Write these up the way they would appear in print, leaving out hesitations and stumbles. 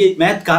Math का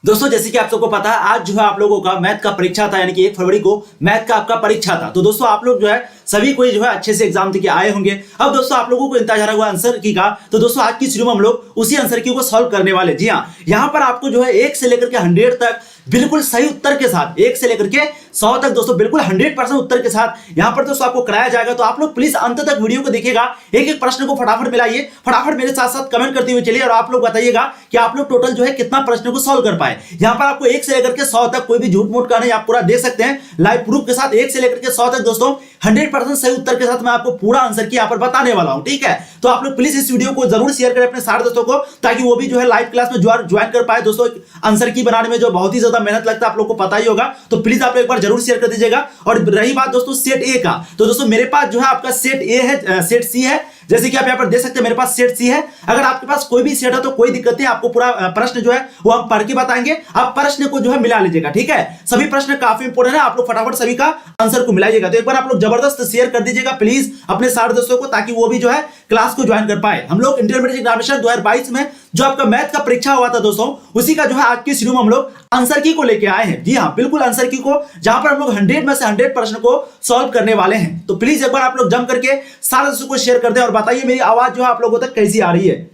दोस्तों जैसे कि आप सबको पता है आज जो है आप लोगों का मैथ का परीक्षा था, यानी कि 1 फरवरी को मैथ का आपका परीक्षा था। तो दोस्तों आप लोग जो है सभी कोई जो है अच्छे से एग्जाम देके आए होंगे। अब दोस्तों आप लोगों को इंतजार हुआ आंसर की का, तो दोस्तों आज की वीडियो में हम लोग उसी आंसर की को सॉल्व करने वाले। जी हाँ, यहाँ पर आपको जो है 1 से लेकर के 100 तक बिल्कुल सही उत्तर के साथ 1 से लेकर के 100 तक दोस्तों बिल्कुल 100% उत्तर के साथ यहाँ पर दोस्तों आपको कराया जाएगा। तो आप लोग प्लीज अंत तक वीडियो को देखिएगा, एक एक प्रश्न को फटाफट मिलाइए, फटाफट मेरे साथ साथ कमेंट करते हुए चलिए और आप लोग बताइएगा कि आप लोग टोटल जो है कितना प्रश्न को सॉल्व कर पाए। यहाँ पर आपको 1 से लेकर के 100 तक कोई भी झूठ मूठ का नहीं, आप पूरा देख सकते हैं लाइव प्रूफ के साथ। 1 से लेकर के 100 तक दोस्तों 100% सही उत्तर के साथ मैं आपको पूरा आंसर की यहाँ पर बताने वाला हूँ। ठीक है, तो आप लोग प्लीज इस वीडियो को जरूर शेयर करें अपने सारे दोस्तों को, ताकि वो भी जो है लाइव क्लास में ज्वाइन कर पाए। दोस्तों आंसर की बनाने में जो बहुत ही ज्यादा मेहनत लगता है आप लोग को पता ही होगा, तो प्लीज आप लोग एक बार जरूर शेयर कर दीजिएगा। और रही बात दोस्तों सेट ए का, तो दोस्तों मेरे पास जो है आपका सेट ए है, सेट सी है, जैसे कि आप यहाँ पर देख सकते हैं मेरे पास सेट सी है। अगर आपके पास कोई भी सेट है तो कोई दिक्कत नहीं, आपको पूरा प्रश्न जो है वो हम पढ़ के बताएंगे, आप प्रश्न को जो है मिला लीजिएगा। ठीक है, सभी प्रश्न काफी इंपोर्टेंट है, आप लोग फटाफट सभी का आंसर को मिलाइएगा। तो एक बार आप लोग जबरदस्त शेयर कर दीजिएगा प्लीज अपने सारे दोस्तों को, ताकि वो भी जो है क्लास को ज्वाइन कर पाए। हम लोग इंटरमीडिएट एग्जामिनेशन 2022 में जो आपका मैथ का परीक्षा हुआ था दोस्तों, उसी का जो है आज की वीडियो में हम लोग आंसर की को लेके आए हैं। जी हाँ, बिल्कुल आंसर की को, जहां पर हम लोग 100 में से 100 प्रश्न को सॉल्व करने वाले हैं। तो प्लीज एक बार आप लोग जम करके सारे दोस्तों को शेयर कर दें और बताइए मेरी आवाज जो है आप लोगों तक कैसी आ रही है।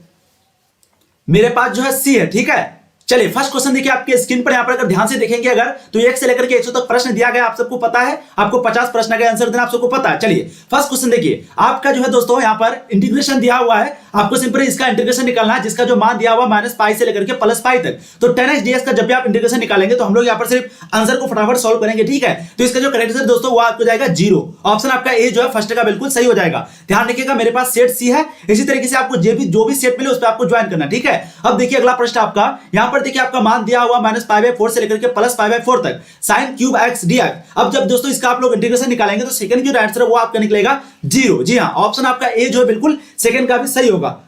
मेरे पास जो है सी है। ठीक है, चलिए फर्स्ट क्वेश्चन देखिए आपके स्क्रीन पर। यहाँ पर अगर ध्यान से देखेंगे अगर, तो 1 से लेकर के 100 तक प्रश्न दिया गया, आप सबको पता है, आपको 50 प्रश्न का आंसर देना आप सबको पता है। चलिए फर्स्ट क्वेश्चन देखिए आपका जो है दोस्तों, यहाँ पर इंटीग्रेशन दिया हुआ है, आपको सिंपल इसका इंटीग्रेशन निकालना है, जिसका जो मान दिया हुआ -π से लेकर के +π तक। तो 10x dx का जब भी आप इंटीग्रेशन निकालेंगे तो हम लोग यहाँ पर सिर्फ आंसर को फटाफट सॉल्व करेंगे। ठीक है, तो इसका जो करेक्ट आंसर दोस्तों वो आपको जाएगा 0। ऑप्शन आपका ए जो है फर्स्ट का बिल्कुल सही हो जाएगा। ध्यान रखिएगा मेरे पास सेट सी है, इसी तरीके से आपको जो भी सेट मिले उस पर आपको ज्वाइन करना। ठीक है, अब देखिए अगला प्रश्न आपका, यहाँ पर देखिए आपका मान दिया हुआ -π/4 से लेकर के +π/4 तक sin क्यूब x dx। अब जब दोस्तों इसका आप लोग इंटीग्रेशन निकालेंगे तो सेकंड जो आंसर है वो आपका निकलेगा 0। जी हाँ, ऑप्शन आपका ए जो है बिल्कुल सेकंड का भी सही होगा।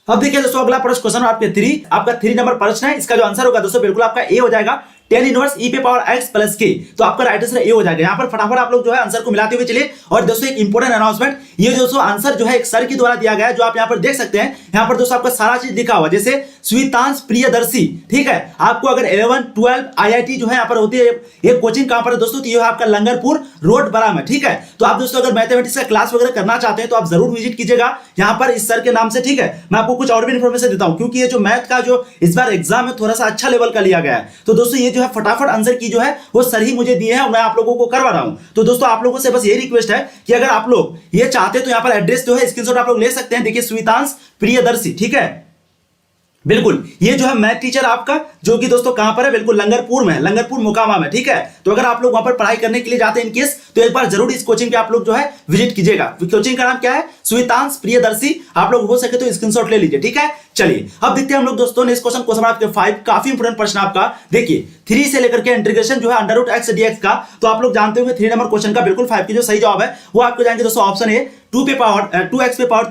अब देखिए दोस्तों अगला प्रश्न क्वेश्चन आपके 3, आपका 3 नंबर प्रश्न है, इसका जो आंसर होगा दोस्तों बिल्कुल आपका ए हो जाएगा, tan इनवर्स e पे पावर x प्लस k। तो आपका राइट आंसर ए हो जाएगा। यहाँ पर फटाफट आप लोग जो है आंसर को मिलाते हुए चलिए। और दोस्तों एक इंपॉर्टेंट अनाउंसमेंट, ये दोस्तों आंसर जो है एक सर के द्वारा दिया गया है, जो आप यहाँ पर देख सकते हैं। यहाँ पर दोस्तों आपका सारा चीज लिखा हुआ, जैसे स्वीतांश प्रियदर्शी। ठीक है, आपको अगर 11, 12 IIT जो है यहाँ पर होती है, ये कोचिंग कहां पर है दोस्तों, तो ये है आपका लंगरपुर रोड बराम है। ठीक है, तो आप दोस्तों अगर मैथमेटिक्स का क्लास वगैरह करना चाहते हैं तो आप जरूर विजिट कीजिएगा यहाँ पर इस सर के नाम से। ठीक है, मैं आपको कुछ और भी इन्फॉर्मेशन देता हूँ, क्योंकि ये जो मैथ का जो इस बार एग्जाम है थोड़ा सा अच्छा लेवल का लिया गया है। तो दोस्तों ये जो है फटाफट आंसर की जो है वो सर ही मुझे दिए हैं और मैं आप लोगों को करवा रहा हूं। तो दोस्तों आप लोगों से बस ये रिक्वेस्ट है कि अगर आप लोग ये चाहते हैं तो यहाँ पर एड्रेस जो है स्क्रीनशॉट आप लोग ले सकते हैं। देखिए स्वीतांश प्रियदर्शी। ठीक है, बिल्कुल ये जो है मैथ टीचर आपका, जो कि दोस्तों कहां पर है, बिल्कुल लंगरपुर में, लंगरपुर मोकामा में। ठीक है, तो अगर आप लोग वहां पर पढ़ाई करने के लिए जाते हैं इनकेस, तो एक बार जरूर इस कोचिंग पे आप लोग जो है विजिट कीजिएगा। कोचिंग का नाम क्या है, स्वीतांश प्रियदर्शी। आप लोग हो सके तो स्क्रीनशॉट ले लीजिए। ठीक है, चलिए अब देखते हैं हम लोग दोस्तों नेक्स्ट क्वेश्चन, क्वेश्चन आपके 5, काफी इंपोर्टेंट प्रश्न आपका। देखिए 3 से लेकर के इंटीग्रेशन जो है √x dx का, तो आप लोग जानते होंगे 3 नंबर क्वेश्चन का बिल्कुल 5 की जो सही जवाब है वो आपको जाएंगे दोस्तों ऑप्शन ए 2x पे पावर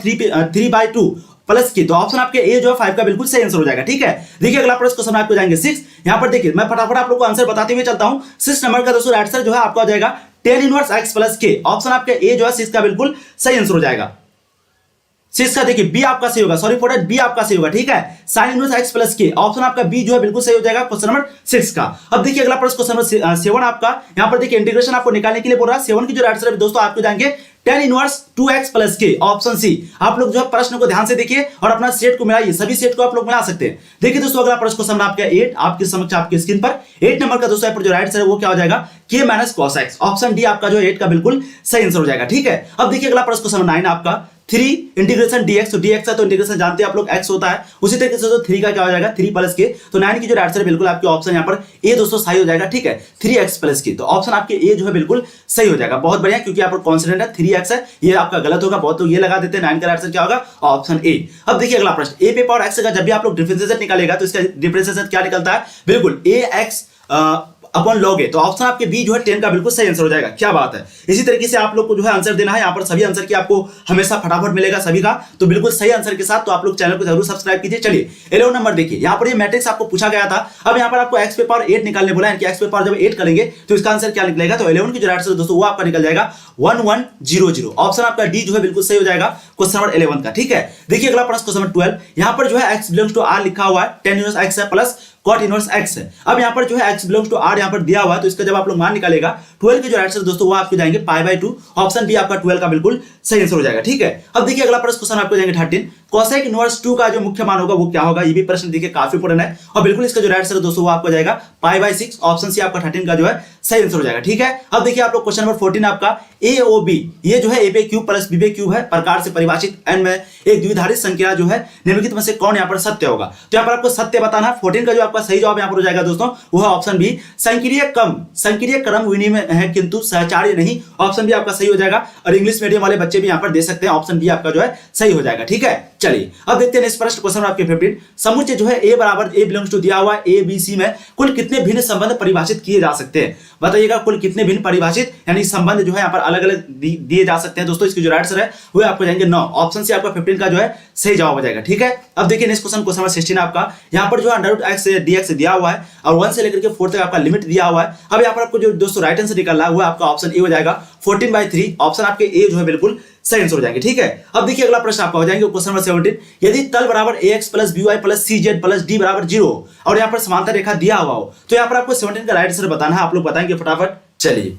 3/2 प्लस की। तो ऑप्शन आपके ए जो है 5 का बिल्कुल सही आंसर हो जाएगा। ठीक है, देखिए अगला प्रश्न क्वेश्चन आपको जाएंगे 6। यहां पर देखिए मैं फटाफट आप लोग को आंसर बताते हुए चलता हूं। 6 नंबर का दोस्तों राइट आंसर जो है आपका हो जाएगा tan inverse x plus k। Option आपके ए जो है 6 का बिल्कुल सही आंसर हो जाएगा। 6 का देखिए बी आपका सही होगा, सॉरी फॉर दैट बी आपका सही होगा। ठीक है, sin inverse x plus k। Option आपका बी जो है बिल्कुल सही हो जाएगा क्वेश्चन नंबर 6 का। अब देखिए अगला प्रश्न क्वेश्चन नंबर 7 आपका, यहां पर देखिए इंटीग्रेशन आपको निकालने के लिए बोल रहा है। 7 की जो राइट आंसर है दोस्तों आपको जाएंगे tan inverse 2x plus k। Option C. आप लोग जो है प्रश्न को ध्यान से देखिए और अपना सेट को मिलाइए, सभी सेट को आप लोग मिला सकते हैं। देखिए दोस्तों अगला प्रश्न क्वेश्चन आपका 8 आपके समक्ष आपके स्क्रीन पर। 8 नंबर का दोस्तों यहाँ पर जो राइट आंसर है वो क्या हो जाएगा, k minus cos x। Option D आपका जो 8 का बिल्कुल सही आंसर हो जाएगा। ठीक है, अब देखिए अगला प्रश्न क्वेश्चन 9 आपका 3 इंटीग्रेशन dx। तो dx का तो इंटीग्रेशन जानते हैं आप लोग x होता है, उसी तरीके से तो 3 का क्या हो जाएगा 3 प्लस k। तो 9 की जो राइट आंसर है बिल्कुल आपके ऑप्शन यहाँ पर ए दोस्तों सही हो जाएगा। ठीक है, 3x प्लस k। तो ऑप्शन आपके ए जो है बिल्कुल सही हो जाएगा। बहुत बढ़िया, क्योंकि यहाँ पर कॉन्स्टेंट है 3x है, ये आपका गलत होगा, बहुत लोग ये लगा देते हैं। 9 का राइट आंसर क्या होगा, ऑप्शन ए। अब देखिए अगला प्रश्न, a पे पावर x का जब भी आप लोग डिफरेंशिएशन निकालेगा तो इसका डिफरेंशिएशन क्या निकलता है, बिल्कुल ax अपॉन लॉग ए, तो ऑप्शन आपके बी जो है 10 का बिल्कुल सही आंसर हो जाएगा। क्या बात है। इसी तरीके से आप लोग को जो है आंसर देना है, यहाँ पर सभी आंसर की आपको हमेशा फटाफट मिलेगा सभी का, तो बिल्कुल सही आंसर के साथ तो आप लोग चैनल को जरूर सब्सक्राइब कीजिए। चलिए 11 नंबर देखिए, यहाँ पर ये मैट्रिक्स आपको पूछा गया था। अब यहाँ पर आपको x पे पावर 8 निकालने बोला है कि x पे पावर जब 8 करेंगे तो इसका आंसर क्या निकलेगा, तो 11 की जो राइट आंसर दोस्तों वो आपका निकल जाएगा 1100। ऑप्शन आपका डी जो है बिल्कुल सही हो जाएगा क्वेश्चन नंबर 11 का। ठीक है, देखिए अगला प्रश्न क्वेश्चन नंबर 12, यहाँ पर जो है x बिलोंग्स टू r लिखा हुआ है, tan इनवर्स x है प्लस cot इनवर्स x है। अब यहाँ पर जो है x बिलोंग्स टू r यहाँ पर दिया हुआ है, तो इसका जब आप लोग मान निकालेगा 12 के जो राइट आंसर दोस्तों वो आपको जाएंगे π/2। ऑप्शन बी आपका 12 का बिल्कुल सही आंसर हो जाएगा। ठीक है, अब देखिए अगला प्रश्न क्वेश्चन आपको जाएंगे 13, cosec इनवर्स 2 का जो मुख्य मान होगा वो क्या होगा। ये भी प्रश्न देखिए काफी इंपॉर्टेंट है और बिल्कुल इसका जो राइट आंसर दोस्तों वो आपको जाएगा π/6। ऑप्शन सी आपका 13 का जो है सही आंसर हो जाएगा। ठीक है, अब देखिए आप लोग क्वेश्चन नंबर 14 आपका AOB, ये जो है A पे क्यूब प्लस B पे क्यूब है, प्रकार से परिभाषित n में एक द्विधारित संख्या जो है निम्नलिखित में से कौन यहाँ पर सत्य होगा। तो यहाँ पर आपको सत्य बताना है। 14 का जो आपका सही जवाब यहाँ पर हो जाएगा दोस्तों वो है ऑप्शन बी, संकीर्य क्रम विनिमय है किंतु सहचार्य नहीं। ऑप्शन बी आपका सही हो जाएगा और इंग्लिश मीडियम वाले बच्चे भी यहाँ पर दे सकते हैं। ऑप्शन बी आपका जो है सही हो जाएगा। ठीक है, चलिए अब देखते हैं इस प्रश्न क्वेश्चन आपके 15, समुच्चय जो है A बराबर A बिलोंग्स टू दिया हुआ है ABC में कुल कितने भिन्न संबंध परिभाषित किए जा सकते हैं। बताइएगा कुल कितने भिन्न परिभाषित यानी संबंध जो है यहाँ पर अलग अलग दिए जा सकते हैं। दोस्तों इसकी जो राइट आंसर है वो आपको जाएंगे 9। ऑप्शन सी आपका 15 का जो है सही जवाब हो जाएगा। ठीक है, अब देखिए नेक्स्ट क्वेश्चन नंबर 16 आपका, यहाँ पर जो है √x dx दिया हुआ है और 1 से लेकर के 4 तक आपका लिमिट दिया हुआ है। अब यहाँ पर आपको जो दोस्तों राइट आंसर निकलना है वो आपका ऑप्शन ए हो जाएगा 14/3। ऑप्शन आपके ए जो है बिल्कुल सही आंसर हो जाएंगे। ठीक है, अब देखिए अगला प्रश्न आपका हो जाएंगे क्वेश्चन नंबर 17, यदि तल बराबर ax plus by plus cz plus d बराबर 0 और यहाँ पर समांतर रेखा दिया हुआ हो, तो यहाँ पर आपको 17 का राइट आंसर बताना है। आप लोग बताएंगे फटाफट। चलिए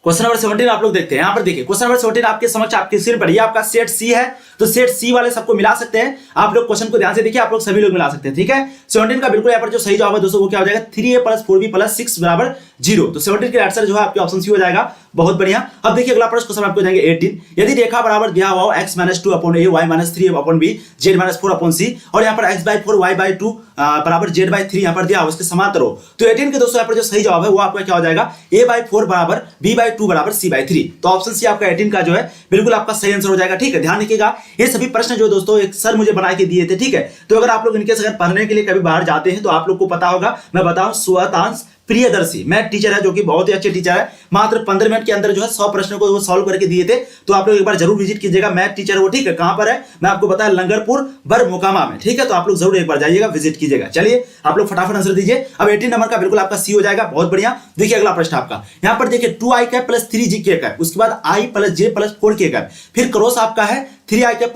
क्वेश्चन नंबर 17 आप लोग देखते हैं। यहाँ पर देखिए क्वेश्चन नंबर 17 आपके समक्ष आपके स्क्रीन पर, ये आपका सेट सी है, तो सेट सी वाले सबको मिला सकते हैं। आप लोग क्वेश्चन को ध्यान से देखिए, आप लोग सभी लोग मिला सकते हैं। ठीक है, 17 का बिल्कुल यहाँ पर जो सही जवाब है दोस्तों वो क्या हो जाएगा 3a प्लस 4b प्लस 6 बराबर 0। तो 17 के आंसर जो है आपके ऑप्शन सी हो जाएगा। बहुत बढ़िया। अब देखिए अगला प्रश्न क्वेश्चन आपको जाएंगे 18, यदि रेखा बराबर दिया हुआ हो x-2 upon a, y-3 upon b, z-4 upon c और यहाँ पर x/4 y/2 बराबर z/3 यहाँ पर दिया हो, इसके समांतर हो, तो 18 के दोस्तों यहाँ पर जो सही जवाब है वो आपका क्या हो जाएगा a/4 बराबर b/2 बराबर c/3। तो ऑप्शन सी आपका 18 का जो है बिल्कुल आपका सही आंसर हो जाएगा। ठीक है, ध्यान रखिएगा ये सभी प्रश्न जो दोस्तों एक सर मुझे बना के दिए थे। ठीक है, तो अगर आप लोग इनके अगर पढ़ने के लिए कभी बाहर जाते हैं तो आप लोग को पता होगा, मैं बताऊं स्वतांश प्रियदर्शी मैथ टीचर है जो कि बहुत ही अच्छे टीचर है, मात्र 15 मिनट के अंदर जो है 100 प्रश्नों को वो सॉल्व करके दिए थे। तो आप लोग एक बार जरूर विजिट कीजिएगा, मैथ टीचर वो। ठीक है, कहां पर है मैं आपको बताया, लंगरपुर बरमोकामा में। ठीक है, तो आप लोग जरूर एक बार जाइएगा, विजिट कीजिएगा। चलिए आप लोग फटाफट आंसर दीजिए। अब 18 नंबर का बिल्कुल आपका सी हो जाएगा। बहुत बढ़िया। देखिए अगला प्रश्न आपका यहाँ पर देखिए 2i cap plus 3j cap, उसके बाद i plus j plus 4k cap, फिर क्रॉस आपका है 3i cap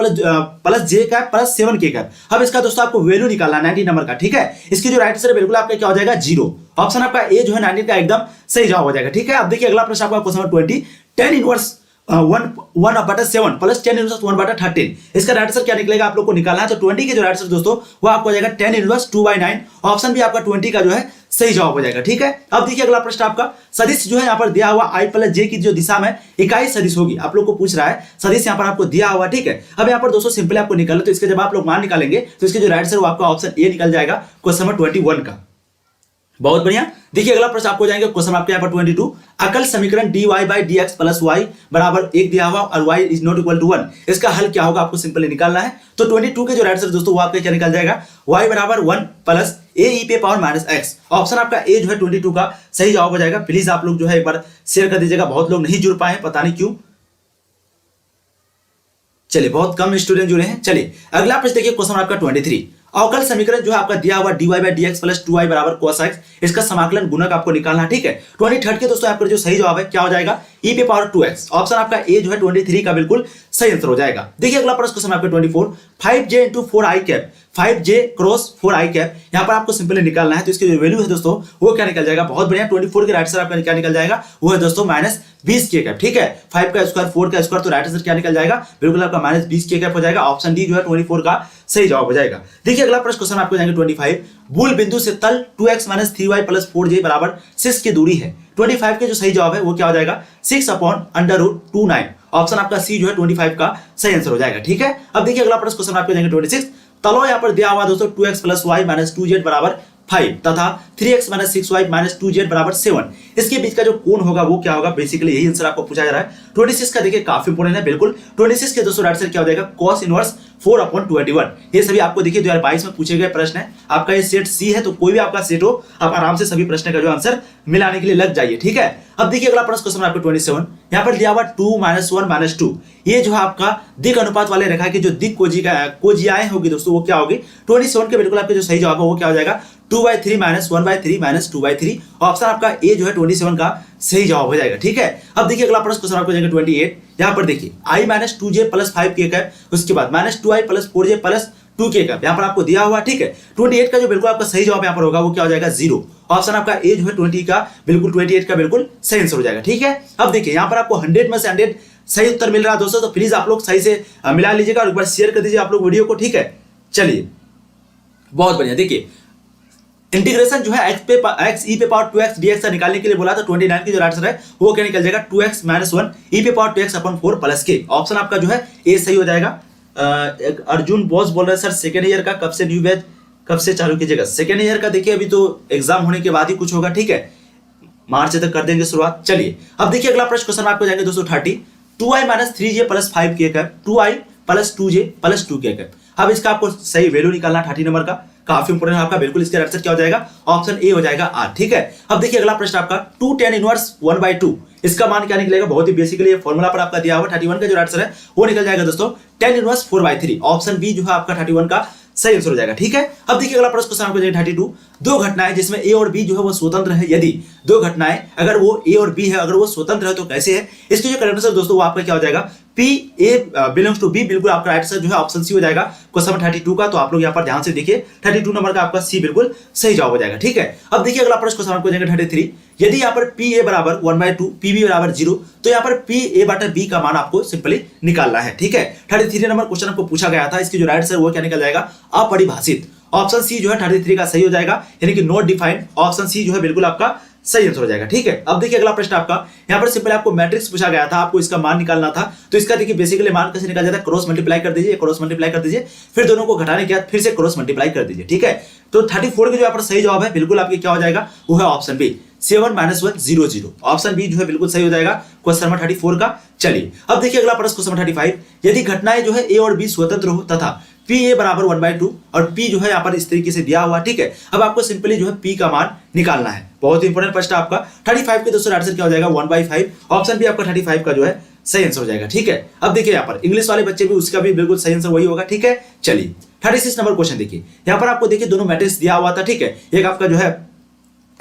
plus j cap plus 7k cap. अब इसका दोस्तों आपको वैल्यू निकालना है 19 नंबर का। ठीक है, इसकी जो राइट आंसर है बिल्कुल आपका क्या हो जाएगा 0। ऑप्शन आपका ए जो है 19 का एकदम सही जवाब हो जाएगा। ठीक है, अब देखिए अगला प्रश्न आपका question number 20, tan inverse 1/7 plus tan inverse 1/13, इसका राइट आंसर क्या निकलेगा आप लोग को निकालना है। तो 20 के जो राइट आंसर दोस्तों वो आपको हो जाएगा tan इनवर्स 2/9। ऑप्शन भी आपका 20 का जो है सही जवाब हो जाएगा। ठीक है, अब देखिए अगला प्रश्न आपका सदिश जो है यहाँ पर दिया हुआ i प्लस j की जो दिशा में इकाई सदिश होगी, आप लोग को पूछ रहा है सदिश यहाँ पर आपको दिया हुआ। ठीक है, अब यहाँ पर दोस्तों सिंपली आपको निकालना, तो इसके जब आप लोग मान निकालेंगे तो इसके जो राइट आंसर वो आपका ऑप्शन ए निकल जाएगा क्वेश्चन नंबर 21 का। बहुत बढ़िया। देखिए अगला प्रश्न आपको जाएंगे क्वेश्चन आपके यहाँ पर 22, अकल समीकरण dy by dx plus y बराबर 1 दिया हुआ और y is not equal to 1, इसका हल क्या होगा आपको सिंपली निकालना है। तो 22 के जो राइट आंसर दोस्तों वो आपका क्या निकल जाएगा y बराबर 1 प्लस a e पे पावर माइनस x। ऑप्शन आपका ए जो है 22 का सही जवाब हो जाएगा। प्लीज आप लोग जो है एक बार शेयर कर दीजिएगा, बहुत लोग नहीं जुड़ पाए, पता नहीं क्यों। चलिए बहुत कम स्टूडेंट जुड़े हैं। चलिए अगला प्रश्न देखिए क्वेश्चन आपका 23, अवकल समीकरण जो है आपका दिया हुआ dy by dx plus 2y बराबर cos x, इसका समाकलन गुणक आपको निकालना है। ठीक है, 23 के दोस्तों आपका जो सही जवाब है क्या हो जाएगा e पे पावर 2x। ऑप्शन आपका ए जो है 23 का बिल्कुल सही आंसर हो जाएगा। देखिए अगला प्रश्न क्वेश्चन आपका 24, 5j into 4i cap 5j cross 4i cap, यहाँ पर आपको सिंपली निकालना है। तो इसकी जो वैल्यू है दोस्तों वो क्या निकल जाएगा, बहुत बढ़िया। 24 के राइट आंसर आपका क्या निकल जाएगा वो है दोस्तों -20k कैप। ठीक है, 5 का स्क्वायर 4 का स्क्वायर, तो राइट आंसर क्या निकल जाएगा बिल्कुल आपका -20k कैप हो जाएगा। ऑप्शन डी जो है 24 का सही जवाब हो जाएगा। देखिए अगला प्रश्न क्वेश्चन आपको जाएंगे 25, मूल बिंदु से तल 2x - 3y प्लस 4j बराबर 6 की दूरी है। 25 के जो सही जवाब है वो क्या हो जाएगा 6/√29। ऑप्शन आपका सी जो है 25 का सही आंसर हो जाएगा। ठीक है, अब देखिए अगला प्रश्न क्वेश्चन आपको जाएंगे 26, तलो यहाँ पर दिया हुआ दोस्तों 2x plus y minus 2z बराबर 5 तथा 3x minus 6y minus 2z बराबर 7, इसके बीच का जो कोण होगा वो क्या होगा, बेसिकली यही आंसर आपको पूछा जा रहा है। 26 का देखिए काफी इंपोर्टेंट है बिल्कुल। 26 के दोस्तों राइट आंसर क्या हो जाएगा cos इनवर्स 4/21। ये सभी आपको देखिए 2022 में पूछे गए प्रश्न है। आपका ये सेट सी है, तो कोई भी आपका सेट हो आप आराम से सभी प्रश्न का जो आंसर मिलाने के लिए लग जाइए, ठीक है। अब देखिए अगला प्रश्न क्वेश्चन आपको 27, यहाँ पर दिया हुआ 2 - 1 - 2, ये जो है आपका दिक अनुपात वाले रेखा की जो दिक कोजियाएं होगी दोस्तों वो क्या होगी। 27 के बिल्कुल आपका जो सही जवाब है वो क्या हो जाएगा 2/3 - 1/3 - 2/3। ऑप्शन आपका ए जो है 27 का सही जवाब हो जाएगा, ठीक है। अब देखिए अगला प्रश्न क्वेश्चन आपको जाएगा 28, यहाँ पर देखिए i - 2j + 5k है, उसके बाद -2i + 4j + 2k का यहाँ पर आपको दिया हुआ, ठीक है। 28 का जो बिल्कुल आपका सही जवाब यहाँ पर होगा वो क्या हो जाएगा 0। ऑप्शन आपका ए जो है 28 का बिल्कुल सही आंसर हो जाएगा, ठीक है। अब देखिए यहाँ पर आपको 100 में से 100 सही उत्तर मिल रहा है दोस्तों, तो प्लीज आप लोग सही से मिला लीजिएगा और एक बार शेयर कर दीजिए आप लोग वीडियो को, ठीक है। चलिए बहुत बढ़िया, देखिए इंटीग्रेशन जो है x e पे पावर 2x dx का निकालने के लिए बोला था। 29 की जो आंसर है वो क्या निकल जाएगा 2x - 1 e पे पावर 2x/4 + k। ऑप्शन आपका जो है ए सही हो जाएगा। अर्जुन बॉस बोल रहे हैं सर सेकेंड ईयर का कब से न्यू बैच कब से चालू कीजिएगा। सेकेंड ईयर का देखिए अभी तो एग्जाम होने के बाद ही कुछ होगा, ठीक है, मार्च तक कर देंगे शुरुआत। चलिए अब देखिए अगला प्रश्न क्वेश्चन आपको जाएंगे दोस्तों 30, 2i - 3j + 5k का 2i + 2j + 2k का। अब इसका आपको सही वैल्यू निकालना 30 नंबर का, काफी इंपोर्टेंट है आपका, बिल्कुल इसका आंसर क्या हो जाएगा ऑप्शन ए हो जाएगा आर, ठीक है। अब देखिए अगला प्रश्न आपका 2 tan इनवर्स 1/2, इसका मान क्या निकलेगा, बहुत ही बेसिकली फॉर्मूला पर आपका दिया हुआ 31 का जो आंसर है वो निकल जाएगा दोस्तों tan इनवर्स 4/3। ऑप्शन बी जो है आपका 31 का सही आंसर हो जाएगा, ठीक है। अब देखिए अगला प्रश्न क्वेश्चन आपको जाएगा 32, दो घटनाएं जिसमें ए और बी जो है वो स्वतंत्र है, यदि दो घटनाएं अगर वो ए और बी है अगर वो स्वतंत्र है तो कैसे है। इसकी जो करेक्ट आंसर दोस्तों वो आपका क्या हो जाएगा P A belongs to B, बिल्कुल आपका राइट आंसर जो है ऑप्शन सी हो जाएगा क्वेश्चन 32 का। तो आप लोग यहाँ पर ध्यान से देखिए 32 नंबर का आपका सी बिल्कुल सही जवाब हो जाएगा, ठीक है। अब देखिए अगला प्रश्न क्वेश्चन आपको जाएगा 33, यदि यहाँ पर PA = 1/2 PB = 0, तो यहाँ पर PA/B का मान आपको सिंपली निकालना है, ठीक है। 33 नंबर क्वेश्चन आपको पूछा गया था, इसकी जो राइट आंसर वो क्या निकल जाएगा अपरिभाषित। ऑप्शन सी जो है 33 का सही हो जाएगा, यानी कि नॉट डिफाइंड। ऑप्शन सी जो है बिल्कुल आपका सही आंसर हो जाएगा, ठीक है। अब देखिए अगला प्रश्न आपका यहाँ पर सिंपल आपको मैट्रिक्स पूछा गया था, आपको इसका मान निकालना था। तो इसका देखिए बेसिकली मान कैसे निकाला जाता है, क्रॉस मल्टीप्लाई कर दीजिए, क्रॉस मल्टीप्लाई कर दीजिए, फिर दोनों को घटाने के बाद फिर से क्रॉस मल्टीप्लाई कर दीजिए, ठीक है। तो 34 का जो यहाँ पर सही जवाब है बिल्कुल आपके क्या हो जाएगा वो है ऑप्शन बी 7 - 1 0 0। ऑप्शन बी जो है बिल्कुल सही हो जाएगा क्वेश्चन नंबर 34 का। चलिए अब देखिए अगला प्रश्न क्वेश्चन नंबर 35, यदि घटनाएं जो है ए और बी स्वतंत्र हो तथा PA = 1/2 और P जो है यहाँ पर इस तरीके से दिया हुआ, ठीक है। अब आपको सिंपली जो है P का मान निकालना है, बहुत ही इंपोर्टेंट प्रश्न आपका। 35 के दोस्तों आंसर क्या हो जाएगा 1/5। ऑप्शन बी आपका 35 का जो है सही आंसर हो जाएगा, ठीक है। अब देखिए यहाँ पर इंग्लिश वाले बच्चे भी उसका भी बिल्कुल सही आंसर वही होगा, ठीक है। चलिए 36 नंबर क्वेश्चन देखिए, यहाँ पर आपको देखिए दोनों मैट्रिक्स दिया हुआ था, ठीक है। एक आपका जो है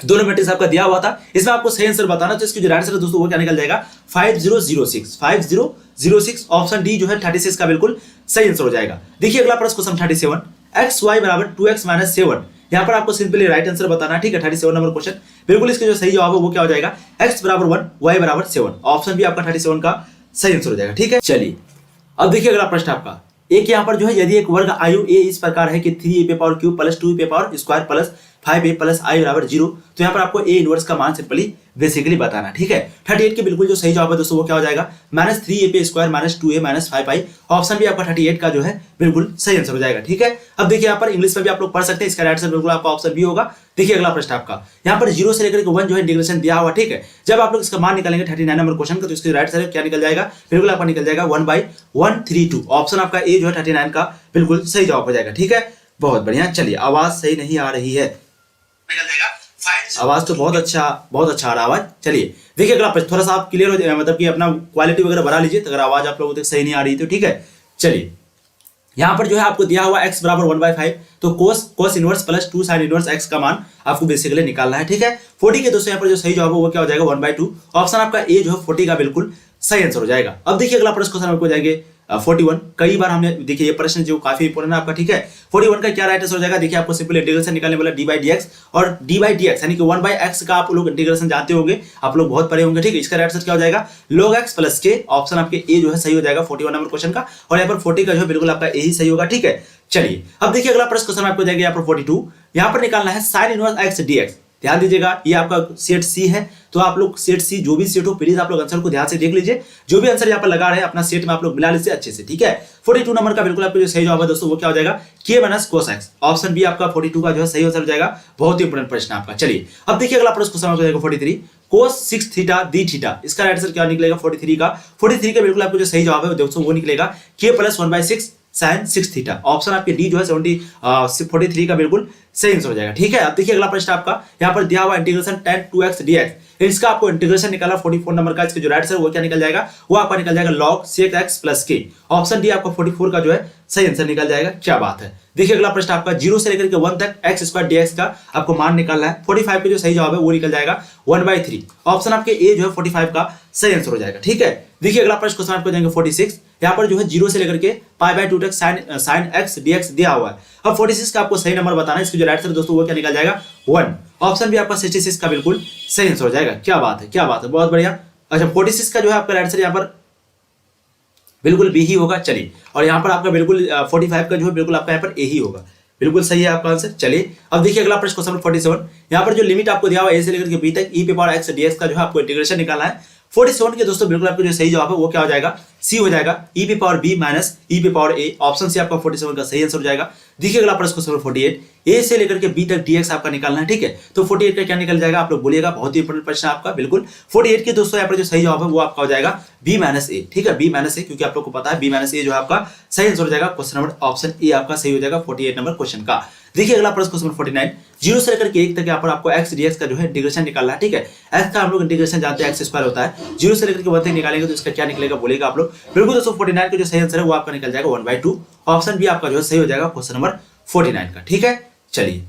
दोनों मैट्रिक्स आपका दिया हुआ था, इसमें आपको सही आंसर बताना, तो इसकी जो आंसर है दोस्तों वो क्या निकल जाएगा 5006। ऑप्शन डी जो है 36 का बिल्कुल सही आंसर हो जाएगा। देखिए अगला प्रश्न क्वेश्चन 37, xy = 2x - 7, यहाँ पर आपको सिंपली राइट आंसर बताना, ठीक है। 37 नंबर क्वेश्चन बिल्कुल इसके जो सही जवाब है वो क्या हो जाएगा x = 1 y = 7। ऑप्शन भी आपका 37 का सही आंसर हो जाएगा, ठीक है। चलिए अब देखिए अगला प्रश्न आपका एक यहाँ पर जो है यदि एक वर्ग आयु a इस प्रकार है कि 3a³ + 2a² + 5a + i = 0, तो यहाँ पर आपको a इनवर्स का मान सिंपली बेसिकली बताना, ठीक है। 38 के बिल्कुल जो सही जवाब है दोस्तों वो क्या हो जाएगा -3a² - 2a - 5i। ऑप्शन भी आपका 38 का जो है बिल्कुल सही आंसर हो जाएगा, ठीक है। अब देखिए यहाँ पर इंग्लिश में भी आप लोग पढ़ सकते हैं, इसका राइट आंसर बिल्कुल आपका ऑप्शन बी होगा। देखिए अगला प्रश्न आपका यहाँ पर 0 से लेकर 1 जो है इंटीग्रेशन दिया हुआ, ठीक है। जब आप लोग इसका मान निकालेंगे 39 नंबर क्वेश्चन का, तो इसके राइट आंसर क्या निकल जाएगा बिल्कुल आपका निकल जाएगा 1/132। ऑप्शन आपका ए जो है 39 का बिल्कुल सही जवाब हो जाएगा, ठीक है। बहुत बढ़िया। चलिए आवाज सही नहीं आ रही है, आवाज तो बहुत अच्छा आ रहा आवाज। चलिए देखिए अगला प्रश्न, थोड़ा सा आप क्लियर हो जाए, मतलब कि अपना क्वालिटी वगैरह बढ़ा लीजिए, तो अगर आवाज आप लोगों तक सही नहीं आ रही तो ठीक है। चलिए यहाँ पर जो है आपको दिया हुआ x = 1/5, तो cos inverse + 2 sin inverse x का मान आपको बेसिकली निकालना है, ठीक है। 40 के दोस्तों यहाँ पर जो सही जवाब है वो क्या हो जाएगा 1/2। ऑप्शन आपका ए जो है 40 का बिल्कुल सही आंसर हो जाएगा। अब देखिए अगला प्रश्न क्वेश्चन आपको जाएंगे 41। कई बार हमने देखिए ये प्रश्न जो काफी इंपोर्टेंट है आपका, ठीक है। 41 का क्या राइट आंसर हो जाएगा, देखिए आपको सिंपल इंटीग्रेशन निकालने वाला d/dx और d/dx यानी कि 1/x का आप लोग इंटीग्रेशन जानते होंगे, आप लोग बहुत पढ़े होंगे, ठीक है। इसका राइट आंसर क्या हो जाएगा log x + k। ऑप्शन आपके ए जो है सही हो जाएगा 41 नंबर क्वेश्चन का, और यहाँ पर 40 का जो है बिल्कुल आपका ए ही सही होगा, ठीक है। चलिए अब देखिए अगला प्रश्न क्वेश्चन आपको जाएगा यहाँ पर 42। यहाँ पर निकालना है sin इनवर्स x dx। ध्यान दीजिएगा ये आपका सेट सी है, तो आप लोग सेट सी जो भी सेट हो प्लीज आप लोग आंसर को ध्यान से देख लीजिए, जो भी आंसर यहाँ पर लगा रहे हैं अपना सेट में आप लोग मिला लीजिए अच्छे से, ठीक है। 42 नंबर का बिल्कुल आपको जो सही जवाब है दोस्तों वो क्या हो जाएगा k - cos x। Option B आपका 42 का जो है सही आंसर हो जाएगा। बहुत ही इंपोर्टेंट प्रश्न आपका। चलिए अब देखिए अगला प्रश्न क्वेश्चन आपको जाएगा 43, cos 6θ d θ। इसका राइट आंसर क्या निकलेगा 43 का। 43 का बिल्कुल आपको जो सही जवाब है दोस्तों वो निकलेगा k + 1/6 साइन 6 थीटा। ऑप्शन आपके डी जो है 43 का बिल्कुल सही आंसर हो जाएगा। ठीक है, अब देखिए अगला प्रश्न आपका यहाँ पर दिया हुआ इंटीग्रेशन tan 2x dx, इसका आपको इंटीग्रेशन निकाला 44 नंबर का, इसके जो राइट साइड वो क्या निकल जाएगा, वो आपका निकल जाएगा log sec x plus k। Option D आपका 44 का जो है सही आंसर निकल जाएगा। क्या बात है। देखिए अगला प्रश्न आपका 0 से लेकर के 1 तक x स्क्वायर dx का आपको मान निकालना है। 45 का जो सही जवाब है वो निकल जाएगा 1/3। ऑप्शन आपके ए जो है 45 का सही आंसर हो जाएगा। ठीक है, देखिए अगला प्रश्न क्वेश्चन आपको जाएंगे 46, यहाँ पर जो है 0 से लेकर के π/2 तक sin x dx दिया हुआ है। अब 46 का आपको सही नंबर बताना है, इसकी जो राइट साइड दोस्तों वो क्या निकल जाएगा 1। ऑप्शन भी आपका 66 का बिल्कुल सही आंसर हो जाएगा। क्या बात है, क्या बात है, बहुत बढ़िया। अच्छा 46 का जो है आपका राइट साइड यहाँ पर बिल्कुल बी ही होगा। चलिए, और यहाँ पर आपका बिल्कुल 45 का जो है बिल्कुल आपका यहाँ पर ए ही होगा। बिल्कुल सही है आपका आंसर। चलिए अब देखिए अगला प्रश्न क्वेश्चन 47, यहाँ पर जो लिमिट आपको दिया हुआ है ए से लेकर के बी तक e⁻x dx का जो है आपको इंटीग्रेशन निकालना है। 47 के दोस्तों बिल्कुल आपको जो सही जवाब है वो क्या हो जाएगा, सी हो जाएगा, e⁻b minus e⁻a। Option C आपका 47 का सही आंसर हो जाएगा। देखिए अगला प्रश्न क्वेश्चन 48, ए से लेकर के बी तक dx आपका निकालना है। ठीक है, तो 48 का क्या निकल जाएगा आप लोग बोलिएगा, बहुत ही इंपॉर्टेंट प्रश्न आपका। बिल्कुल 48 के दोस्तों यहाँ पर जो सही जवाब है वो आपका हो जाएगा b माइनस ए। ठीक है, b माइनस ए, क्योंकि आप लोग को पता है b माइनस ए जो है आपका सही आंसर हो जाएगा। क्वेश्चन नंबर ऑप्शन ए आपका सही हो जाएगा 48 नंबर क्वेश्चन का। देखिए अगला प्रश्न क्वेश्चन 49, 0 से लेकर के 1 तक यहाँ पर आपको x dx का जो है इंटीग्रेशन निकालना है। ठीक है, x का हम लोग इंटीग्रेशन जानते हैं x स्क्वायर होता है। 0 से लेकर के 1 तक निकालेंगे तो इसका क्या निकलेगा बोलेगा आप लोग। बिल्कुल दोस्तों 49 का जो सही आंसर है वो आपका निकल जाएगा 1/2। ऑप्शन बी आपका जो है सही हो जाएगा क्वेश्चन नंबर 49 का। ठीक है, चलिए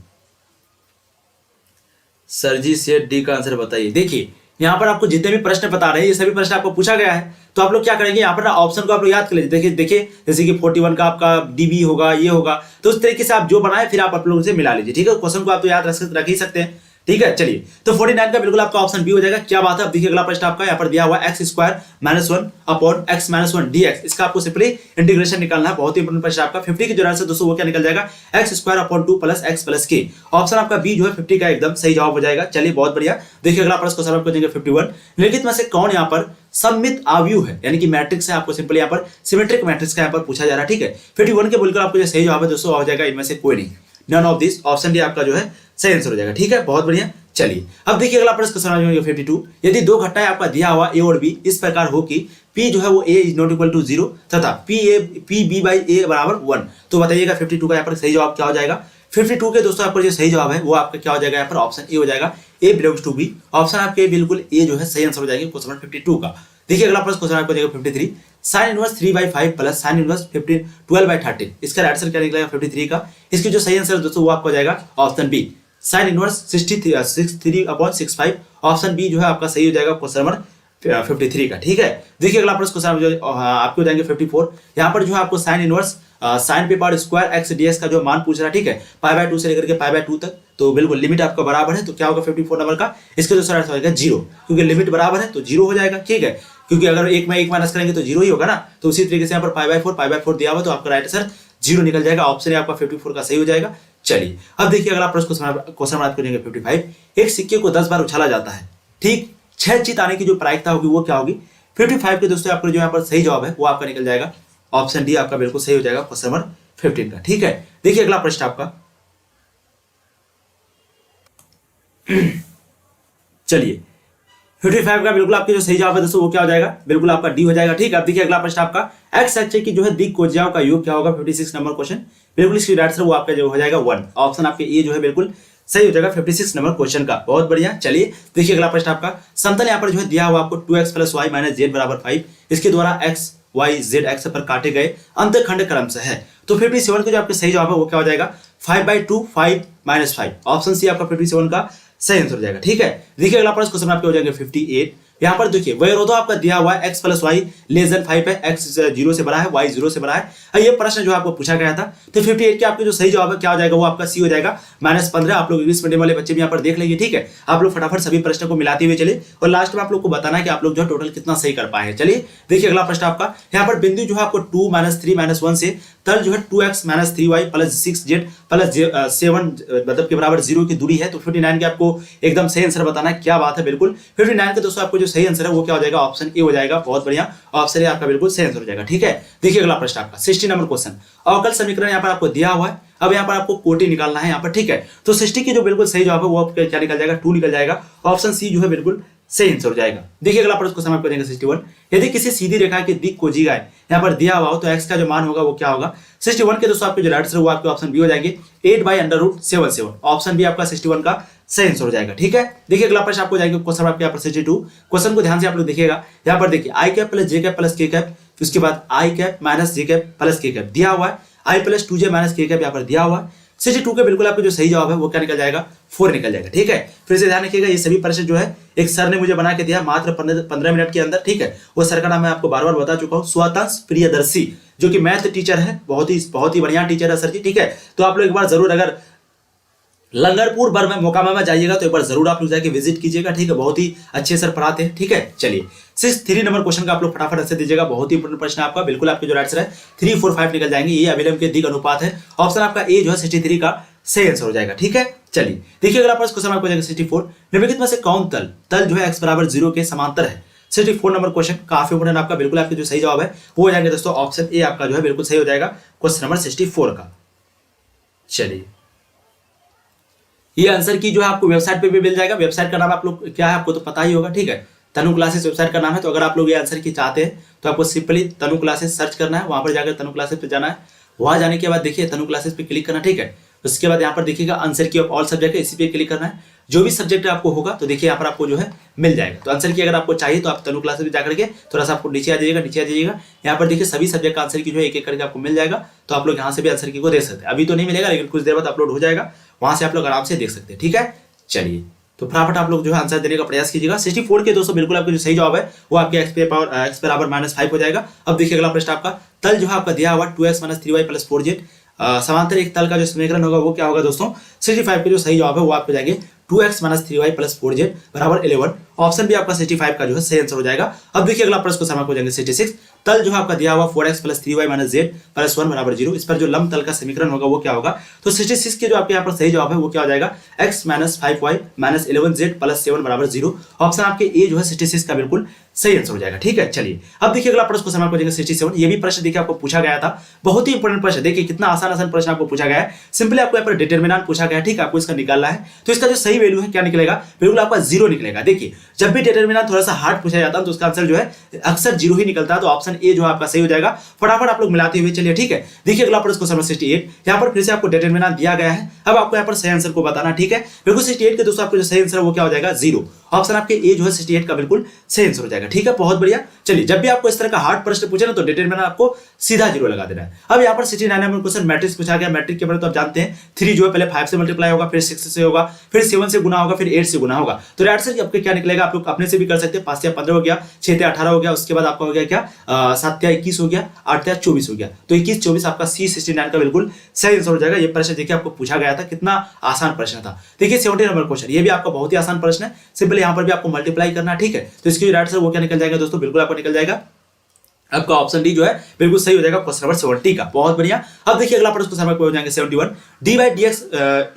सर जी सेट डी का आंसर बताइए। देखिए यहाँ पर आपको जितने भी प्रश्न बता रहे हैं ये सभी प्रश्न आपको पूछा गया है, तो आप लोग क्या करेंगे यहाँ पर ना ऑप्शन को आप लोग याद कर लीजिए। देखिए देखिए जैसे कि 41 का आपका डीबी होगा, ये होगा, तो उस तरीके से आप जो बनाए फिर आप लोगों से मिला लीजिए। ठीक है, क्वेश्चन को आप तो याद रख ही सकते हैं। ठीक है, चलिए तो 49 का बिल्कुल आपका ऑप्शन बी हो जाएगा। क्या बात है। अब देखिए अगला प्रश्न आपका यहाँ पर दिया हुआ x square minus 1 upon x minus 1 dx, इसका आपको सिंपली इंटीग्रेशन निकालना है। बहुत ही इंपॉर्टेंट प्रश्न आपका। 50 की जो आंसर दोस्तों वो क्या निकल जाएगा, x square upon 2 plus x plus k। Option आपका बी जो है 50 का एकदम सही जवाब हो जाएगा। चलिए बहुत बढ़िया। देखिए अगला प्रश्न क्वेश्चन आपको देंगे 51, निम्नलिखित में से कौन यहाँ पर सममित अवयव है, यानी कि मैट्रिक्स है। आपको सिंपली यहाँ पर सिमेट्रिक मैट्रिक्स का यहाँ पर पूछा जा रहा है। ठीक है, 51 के बोलकर आपको जो सही जवाब है दोस्तों हो जाएगा इनमें से कोई नहीं, none of this. Option D आपका जो है सही आंसर हो जाएगा। ठीक है, बहुत बढ़िया। चलिए अब देखिए अगला प्रश्न क्वेश्चन 52, यदि दो घटनाएं आपका दिया हुआ ए और बी इस प्रकार हो कि P जो है वो A is not equal to 0 तथा PB बाई A बराबर 1, तो बताइएगा 52 का यहाँ पर सही जवाब क्या हो जाएगा। 52 के दोस्तों आपका जो सही जवाब है वो आपका क्या हो जाएगा, यहाँ पर ऑप्शन ए हो जाएगा, A belongs to B। Option आपके बिल्कुल ए जो है सही आंसर हो जाएगा क्वेश्चन नंबर 52 का। देखिए अगला प्रश्न क्वेश्चन आपको देगा 53, sine inverse 3/5 plus sine inverse 12/13, इसका राइट आंसर क्या निकलेगा 53 का। इसकी जो सही आंसर दोस्तों वो आपको हो जाएगा option B, sine inverse 63/65। Option B जो है आपका सही हो जाएगा क्वेश्चन नंबर 53 का। ठीक है, देखिए अगला प्रश्न क्वेश्चन जो आपको हो जाएंगे 54, यहाँ पर जो है आपको साइन इनवर्स साइन पे पावर स्क्वायर एक्स डीएक्स का जो मान पूछ रहा है। ठीक है, π/2 से लेकर के π/2 तक, तो बिल्कुल लिमिट आपका बराबर है, तो क्या होगा 54 नंबर का, इसका जो सर हो जाएगा 0, क्योंकि लिमिट बराबर है तो 0 हो जाएगा। ठीक है, क्योंकि अगर एक में एक माइनस करेंगे तो 0 ही होगा ना, तो उसी तरीके से यहाँ पर π/4 दिया हुआ, तो आपका राइट आंसर 0 निकल जाएगा। ऑप्शन है आपका 54 का सही हो जाएगा। चलिए अब देखिए अगला प्रश्न क्वेश्चन बात करेंगे 55, एक सिक्के को 10 बार उछाला जाता है, ठीक 6 जीत आने की जो प्रायिकता होगी वो क्या होगी। 55 के दोस्तों आपको जो यहाँ पर सही जवाब है वो आपका निकल जाएगा ऑप्शन डी, आपका बिल्कुल सही हो जाएगा क्वेश्चन नंबर 15 का। ठीक है, देखिए अगला प्रश्न आपका चलिए 55 का बिल्कुल आपके जो सही जवाब है दोस्तों वो क्या हो जाएगा, बिल्कुल आपका डी हो जाएगा। ठीक है, अब देखिए अगला प्रश्न आपका एक्स अक्ष की जो है दिक कोज्याओं का योग क्या होगा, 56 नंबर क्वेश्चन, बिल्कुल इसकी राइट आंसर वो आपका जो हो जाएगा 1। ऑप्शन आपके ए जो है बिल्कुल सही हो जाएगा 56 नंबर क्वेश्चन का। बहुत बढ़िया। चलिए देखिए अगला प्रश्न आपका समतल यहाँ पर जो है दिया हुआ आपको 2x + y - z = 5, इसके द्वारा x y z एक्स पर काटे गए अंतखंड क्रम से है, तो 57 का जो आपका सही जवाब है वो क्या हो जाएगा 5/2 5 - 5। ऑप्शन सी आपका 57 का सही आंसर हो जाएगा। ठीक है, देखिए अगला प्रश्न क्वेश्चन आपके हो जाएंगे 58, यहाँ पर देखिए वैरोधो आपका दिया हुआ है x + y < 5 है, x 0 से बड़ा है, y 0 से बड़ा है। ये प्रश्न जो आपको पूछा गया था, तो 58 के आपके जो सही जवाब है क्या हो जाएगा, वो आपका सी हो जाएगा -15। आप लोग इंग्लिश मीडियम वाले बच्चे भी यहाँ पर देख लेंगे। ठीक है, आप लोग फटाफट सभी प्रश्नों को मिलाते हुए चले और लास्ट में आप लोग को बताना है कि आप लोग जो है टोटल कितना सही कर पाए हैं। चलिए देखिए अगला प्रश्न आपका यहाँ पर बिंदु जो है आपको 2 - 3 - 1 से तल जो है 2x - 3y + 6z + 7 मतलब के बराबर 0 की दूरी है, तो 59 के आपको एकदम सही आंसर बताना है। क्या बात है, बिल्कुल 59 के दोस्तों आपको जो सही आंसर है वो क्या हो जाएगा, ऑप्शन ए हो जाएगा। बहुत बढ़िया, ऑप्शन ए आपका बिल्कुल सही आंसर हो जाएगा। ठीक है, देखिए अगला प्रश्न आपका 60 नंबर क्वेश्चन, अवकल समीकरण यहाँ पर आपको दिया हुआ है। अब यहाँ पर आपको कोटि निकालना है यहाँ पर। ठीक है, तो 60 की जो बिल्कुल सही जवाब है वो क्या निकल जाएगा 2 निकल जाएगा। ऑप्शन सी जो है बिल्कुल सही आंसर हो जाएगा। देखिए अगला प्रश्न क्वेश्चन आपको देंगे 61, यदि किसी सीधी रेखा के दिक को जीगा यहाँ पर दिया हुआ हो तो x का जो मान होगा वो क्या होगा। 61 के दोस्तों आपके जो राइट आंसर वो आपके ऑप्शन बी हो जाएंगे 8/√77। ऑप्शन बी आपका 61 का सही आंसर हो जाएगा। ठीक है, देखिए अगला प्रश्न आपको जाएंगे क्वेश्चन आपके यहाँ पर 62। क्वेश्चन को ध्यान से आप लोग देखिएगा, यहाँ पर देखिए आई कैप प्लस जे कैप प्लस के कैप, उसके बाद आई कैप माइनस जे कैप प्लस के कैप दिया हुआ है, आई प्लस 2j माइनस के कैप यहाँ पर दिया हुआ है। 62 के बिल्कुल आपको जो सही जवाब है वो क्या निकल जाएगा, 4 निकल जाएगा। ठीक है, फिर से ध्यान रखिएगा, ये सभी प्रश्न जो है एक सर ने मुझे बना के दिया मात्र 15 मिनट के अंदर। ठीक है, वो सर का नाम मैं आपको बार बार बता चुका हूँ, स्वतंत्र प्रियदर्शी, जो कि मैथ टीचर है, बहुत ही बढ़िया टीचर है सर जी। ठीक है, तो आप लोग एक बार जरूर अगर लंगरपुर बर में मोकामा में जाइएगा तो एक बार जरूर आप लोग जाके विजिट कीजिएगा। ठीक है, बहुत ही अच्छे सर पढ़ाते हैं। ठीक है, चलिए 63 नंबर क्वेश्चन का आप लोग फटाफट आंसर दीजिएगा, बहुत ही इंपोर्टेंट प्रश्न है आपका। बिल्कुल आपके जो राइट आंसर है 3, 4, 5 निकल जाएंगे, ये अभिलंब के दिग अनुपात है। ऑप्शन आपका ए जो है 63 का सही आंसर हो जाएगा। ठीक है, चलिए देखिए अगला क्वेश्चन आपको जाएगा 64, निम्नलिखित में से कौन तल जो है x बराबर 0 के समांतर है। 64 नंबर क्वेश्चन काफी इंपोर्टेंट आपका, बिल्कुल आपके जो सही जवाब है वो हो जाएंगे दोस्तों ऑप्शन ए आपका जो है बिल्कुल सही हो जाएगा क्वेश्चन नंबर 64 का। चलिए ये आंसर की जो है आपको वेबसाइट पे भी मिल जाएगा। वेबसाइट का नाम आप लोग क्या है आपको तो पता ही होगा। ठीक है, तनु क्लासेस वेबसाइट का नाम है। तो अगर आप लोग ये आंसर की चाहते हैं तो आपको सिंपली तनु क्लासेस सर्च करना है, वहां पर जाकर तनु क्लासेस पे जाना है। वहां जाने के बाद देखिए तनु क्लासेस पे क्लिक करना। ठीक है, उसके बाद यहाँ पर देखिएगा आंसर की ऑफ ऑल सब्जेक्ट है, इसी पे क्लिक करना है। जो भी सब्जेक्ट आपको होगा तो देखिए यहाँ पर आपको जो है मिल जाएगा। तो आंसर की अगर आपको चाहिए तो आप तनु क्लासेस में जाकर के थोड़ा सा आपको नीचे आ जाइएगा, यहाँ पर देखिए सभी सब्जेक्ट का आंसर की जो है एक एक करके आपको मिल जाएगा। तो आप लोग यहाँ से भी आंसर की को देख सकते हैं। अभी तो नहीं मिलेगा लेकिन कुछ देर बाद अपलोड हो जाएगा, वहां से आप लोग आराम से देख सकते हैं। ठीक है, चलिए तो फटाफट आप लोग जो है आंसर देने का प्रयास कीजिएगा। 64 के दोस्तों बिल्कुल आपका जो सही जवाब है वो आपके x बराबर -5 हो जाएगा। अब देखिए अगला प्रश्न आपका, तल जो है आपका दिया हुआ 2x - 3y + 4z, समांतर एक तल का जो समीकरण होगा वो क्या होगा दोस्तों। 65 के जो सही जवाब है वो आपको जाएंगे 2x - 3y + 4z बराबर 11। ऑप्शन भी आपका 65 का जो है सही आंसर हो जाएगा। अब देखिए अगला प्रश्न को समाप्त हो जाएंगे 66, तल जो है आपका दिया हुआ 4x + 3y - z + 1 बराबर 0, इस पर जो लंब तल का समीकरण होगा वो क्या होगा। तो 66 के जो आपके यहाँ पर सही जवाब है वो क्या हो जाएगा, x - 5y - 11z + 7 बराबर 0। ऑप्शन आपके ए जो है 66 का बिल्कुल सही आंसर हो जाएगा। ठीक है, चलिए अब देखिए अगला प्रश्न को समाप्त हो जाएगा 67। ये भी प्रश्न देखिए आपको पूछा गया था, बहुत ही इंपोर्टेंट प्रश्न। देखिए कितना आसान प्रश्न आपको पूछा गया है। सिंपली आपको यहाँ पर डिटरमिनेंट पूछा गया है। ठीक है, आपको इसका निकालना है। तो इसका जो सही वैल्यू है क्या निकलेगा, बिल्कुल आपका 0 निकलेगा। देखिए जब भी डिटरमिनेंट थोड़ा सा हार्ड पूछा जाता है तो उसका आंसर जो है अक्सर 0 ही निकलता है। तो ऑप्शन ए जो है आपका सही हो जाएगा। फटाफट आप लोग मिलाते हुए चलिए। ठीक है, देखिए अगला प्रश्न क्वेश्चन 68, यहाँ पर फिर से आपको डिटरमिनेंट दिया गया है। अब आपको यहाँ पर सही आंसर को बताना। ठीक है, बिल्कुल 68 के दोस्तों आपको जो सही आंसर है वो क्या हो जाएगा, 0। ऑप्शन आपके ए जो है 68 का बिल्कुल सही आंसर हो जाएगा। ठीक है, बहुत बढ़िया। चलिए जब भी आपको इस तरह का हार्ड प्रश्न पूछे ना तो डिटरमिनेंट आपको सीधा 0 लगा देना है। अब यहाँ पर 69 नंबर क्वेश्चन मैट्रिक्स पूछा गया। मैट्रिक के बारे में तो आप जानते हैं, 3 जो है पहले 5 से मल्टीप्लाई होगा, फिर 6 से होगा, फिर 7 से गुना होगा, फिर 8 से गुना होगा। तो राइट आंसर आपके क्या निकलेगा, आप लोग अपने से भी कर सकते हैं। 5 से 15 हो गया, 6 से 18 हो गया, उसके बाद आपका हो गया क्या 7 से 21 हो गया, 8 से 24 हो गया। तो 21, 24 आपका C 69 का बिल्कुल सही आंसर हो जाएगा। ये प्रश्न देखिए आपको पूछा गया था, कितना आसान प्रश्न था। देखिए 70 नंबर क्वेश्चन, ये भी आपका बहुत ही आसान प्रश्न है। सिंपल यहाँ पर भी आपको मल्टीप्लाई करना। ठीक है, तो इसकी राइट आंसर वो क्या निकल जाएगा दोस्तों, बिल्कुल आपको निकल जाएगा आपका ऑप्शन डी जो है बिल्कुल सही हो जाएगा क्वेश्चन नंबर 70 का। बहुत बढ़िया। अब देखिए अगला प्रश्न क्वेश्चन हो जाएंगे 71, dy/dx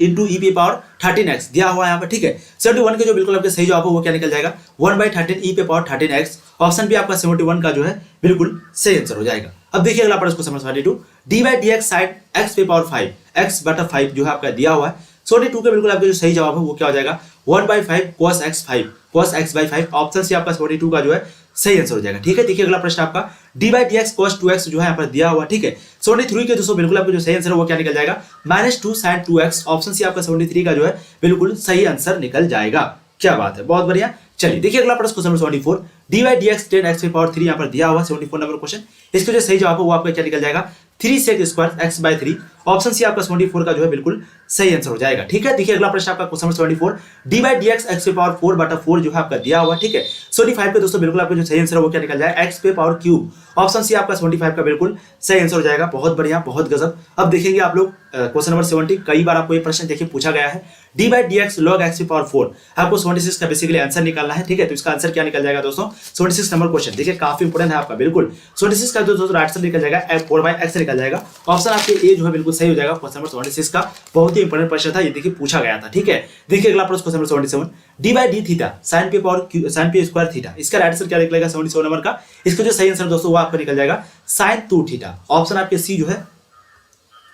into e पे पावर 13x दिया हुआ है यहाँ पर। ठीक है, 71 के जो बिल्कुल आपके सही जवाब है वो क्या निकल जाएगा, 1/13 e पे पावर 13x। ऑप्शन भी आपका 71 का जो है बिल्कुल सही आंसर हो जाएगा। अब देखिए अगला प्रश्न question number 72, dy/dx sin x पे पावर 5 x/5 जो है आपका दिया हुआ है। 72 के बिल्कुल आपका जो सही जवाब है वो क्या हो जाएगा, 1/5 cos x/5। ऑप्शन सी आपका 72 का जो है सही आंसर हो जाएगा। ठीक है, देखिए अगला प्रश्न आपका dy/dx cos 2x जो है यहाँ पर दिया हुआ। ठीक है, 73 के दोस्तों बिल्कुल आपको जो सही आंसर है वो क्या निकल जाएगा, -2 sin 2x। ऑप्शन सी आपका 73 का जो है बिल्कुल सही आंसर निकल जाएगा। क्या बात है, बहुत बढ़िया। चलिए देखिए अगला प्रश्न क्वेश्चन 74, dy/dx 10x पे पावर 3 यहाँ पर दिया हुआ 74 नंबर क्वेश्चन। इसका जो सही जवाब है वो आपका क्या निकल जाएगा, 3 sec square x/3। Option C आपका 74 का जो है बिल्कुल सही आंसर हो जाएगा। ठीक है, देखिए अगला प्रश्न आपका क्वेश्चन 74, dy/dx x पे पावर 4/4 जो है आपका दिया हुआ। ठीक है, 75 पे दोस्तों बिल्कुल आपका जो सही आंसर है वो क्या निकल जाएगा, x पे पावर क्यूब। ऑप्शन सी आपका 75 का बिल्कुल सही आंसर हो जाएगा। बहुत बढ़िया, बहुत गजब। अब देखेंगे आप लोग क्वेश्चन नंबर 70, कई बार आपको ये प्रश्न देखिए पूछा गया है, dy/dx log x पे पावर 4। आपको 76 का बेसिकली आंसर निकालना है। ठीक है, तो इसका आंसर क्या निकल जाएगा दोस्तों, 76 नंबर क्वेश्चन देखिए काफी इंपोर्टेंट है आपका। बिल्कुल 76 का जो राइट आंसर निकल जाएगा 4/x निकल जाएगा। ऑप्शन आपके ए जो है बिल्कुल सही हो जाएगा। क्वेश्चन नंबर 76 का बहुत ही इंपोर्टेंट प्रश्न था, ये देखिए पूछा गया था। ठीक है, देखिए अगला प्रश्न question number 77, d/d theta sin p square theta. इसका राइट आंसर क्या निकलेगा 77 नंबर का। इसका जो सही आंसर दोस्तों वो आपको निकल जाएगा sin 2 थीटा। ऑप्शन आपके सी जो है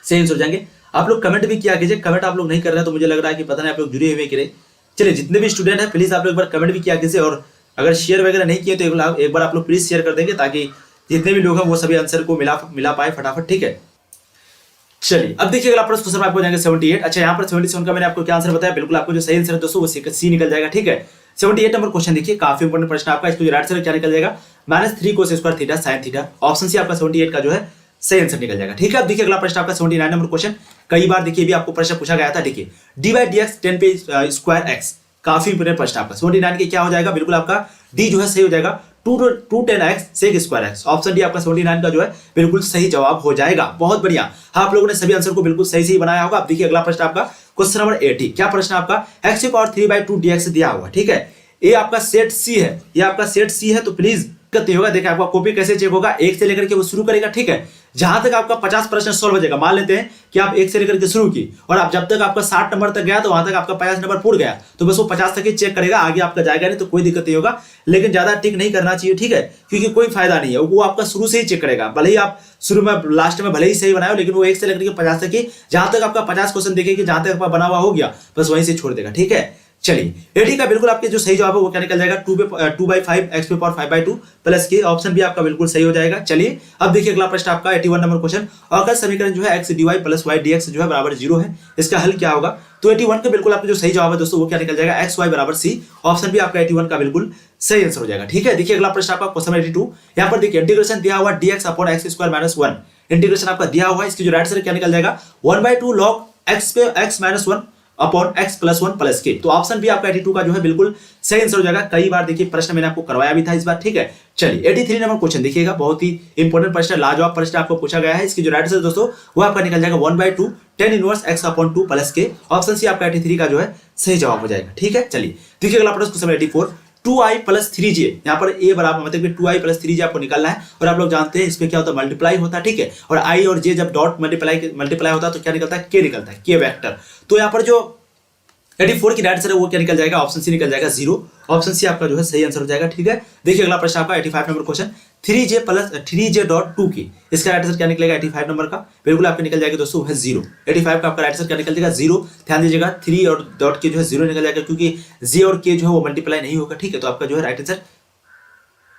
सही आंसर हो जाएंगे। आप लोग कमेंट भी किया कीजिए, कमेंट आप लोग नहीं कर रहे हैं तो मुझे लग रहा है कि पता नहीं आप लोग जुड़े हुए कि नहीं। चलिए जितने भी स्टूडेंट हैं प्लीज आप लोग एक बार कमेंट भी किया कीजिए, और अगर शेयर वगैरह नहीं किए तो एक बार आप लोग प्लीज शेयर कर देंगे ताकि जितने भी लोग हैं वो सभी आंसर को मिला पाए फटाफट, ठीक है। चलिए अब देखिए अगला प्रश्न क्वेश्चन आपको जाएंगे 78। अच्छा यहाँ पर 77 का मैंने आपको क्या आंसर बताया, बिल्कुल आपको जो सही आंसर है दोस्तों वो सी निकल जाएगा, ठीक है। 78 नंबर क्वेश्चन देखिए, काफी इंपोर्टेंट प्रश्न आपका, इसको जो राइट आंसर क्या निकल जाएगा -3 cos square theta sin theta. Option C आपका 78 का जो है सही आंसर निकल जाएगा, ठीक है। अब देखिए अगला प्रश्न आपका 79 नंबर क्वेश्चन, कई बार देखिए भी आपको प्रश्न पूछा गया था, देखिए d/dx 10 पे स्क्वायर x, काफी इंपोर्टेंट प्रश्न आपका। 79 के क्या हो जाएगा, बिल्कुल आपका डी जो है सही हो जाएगा 2 10x sec square x। Option D आपका 79 का जो है बिल्कुल सही जवाब हो जाएगा। बहुत बढ़िया, आप लोगों ने सभी आंसर को बिल्कुल सही बनाया होगा। अब देखिए अगला प्रश्न आपका क्वेश्चन नंबर 80। क्या प्रश्न आपका x⁴ dx दिया हुआ, ठीक है। ये आपका सेट सी है, ये आपका सेट सी है, तो प्लीज दिक्कत नहीं होगा। देखिए आपका कॉपी कैसे चेक होगा, 1 से लेकर के वो शुरू करेगा, ठीक है। जहां तक आपका 50 प्रश्न सॉल्व हो जाएगा, मान लेते हैं कि आप 1 से लेकर के शुरू की और आप जब तक आपका 60 नंबर तक गया तो वहां तक आपका 50 नंबर पूर्ण गया, तो बस वो 50 तक ही चेक करेगा, आगे आपका जाएगा नहीं, तो कोई दिक्कत नहीं होगा। लेकिन ज्यादा टिक नहीं करना चाहिए, ठीक है, क्योंकि कोई फायदा नहीं है, वो आपका शुरू से ही चेक करेगा। भले ही आप शुरू में लास्ट में भले ही सही बनाए, लेकिन वो 1 से लेकर के 50 तक ही, जहां तक आपका 50 क्वेश्चन देखेगी, जहां तक आपका बना हुआ हो गया बस वहीं से छोड़ देगा, ठीक है। चलिए 80 का बिल्कुल आपके जो सही जवाब है वो क्या निकल जाएगा 2/5 x⁵ प्लस के। ऑप्शन भी आपका बिल्कुल सही हो जाएगा। चलिए अब देखिए अगला प्रश्न आपका 81 नंबर क्वेश्चन, अगर समीकरण जो है x dy + y dx जो है बराबर 0 है, इसका हल क्या होगा। तो 81 का बिल्कुल आपका जो सही जवाब है दोस्तों वो क्या निकल जाएगा x y = c। ऑप्शन भी आपका 81 का बिल्कुल सही आंसर हो जाएगा, ठीक है। देखिए अगला प्रश्न आपका क्वेश्चन 82, यहाँ पर देखिए इंटीग्रेशन दिया हुआ dx/x² - 1, इंटीग्रेशन आपका दिया हुआ है, इसकी जो राइट साइड क्या निकल जाएगा 1/2 log x पे x - 1 अपॉन x + 1 प्लस के। तो ऑप्शन भी आपका 82 का जो है बिल्कुल सही आंसर हो जाएगा। कई बार देखिए प्रश्न मैंने आपको करवाया भी था इस बार, ठीक है। चलिए 83 नंबर क्वेश्चन देखिएगा, बहुत ही इंपॉर्टेंट प्रश्न, लाजवाब प्रश्न आपको पूछा गया है। इसकी जो राइट आंसर दोस्तों वो आपका निकल जाएगा 1/2 tan इनवर्स x/2 प्लस के। ऑप्शन सी आपका 83 का जो है सही जवाब हो जाएगा, ठीक है। चलिए देखिए अगला प्रश्न क्वेश्चन 84, 2i + 3j, यहाँ पर a बराबर मतलब कि 2i + 3j आपको निकालना है, और आप लोग जानते हैं इसमें क्या होता है मल्टीप्लाई होता है, ठीक है। और i और j जब डॉट मल्टीप्लाई होता है तो क्या निकलता है k निकलता है, k वेक्टर। तो यहाँ पर जो 84 की राइट आंसर है वो क्या निकल जाएगा, ऑप्शन सी निकल जाएगा 0। ऑप्शन सी आपका जो है सही आंसर हो जाएगा, ठीक है। देखिए अगला प्रश्न आपका 85 नंबर क्वेश्चन, 3j + 3j.2k, इसका राइट आंसर क्या निकलेगा 85 नंबर का, बिल्कुल आपका निकल जाएगा दोस्तों है 0। 85 का आपका राइट आंसर क्या निकल जाएगा 0। ध्यान दीजिएगा 3 और डॉट के जो है 0 निकल जाएगा, क्योंकि j और k जो है वो मल्टीप्लाई नहीं होगा, ठीक है। तो आपका जो है राइट आंसर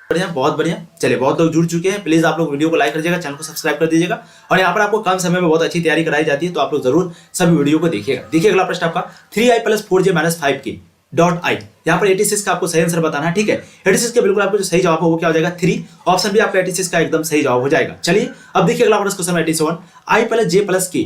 बढ़िया, बहुत बढ़िया। चलिए बहुत लोग जुड़ चुके हैं, प्लीज आप लोग वीडियो को लाइक कर दीजिएगा, चैनल को सब्सक्राइब कर दीजिएगा, और यहाँ पर आपको कम समय में बहुत अच्छी तैयारी कराई जाती है, तो आप लोग जरूर सभी वीडियो को देखिएगा। देखिए अगला प्रश्न आपका 3i + 4j - 5k dot i, यहाँ पर 86 का आपको सही आंसर बताना है, ठीक है। 86 के बिल्कुल आपको जो सही जवाब हो वो क्या हो जाएगा 3। ऑप्शन भी आपका 86 का एकदम सही जवाब हो जाएगा। चलिए अब देखिए अगला प्रश्न question 87, i + j + k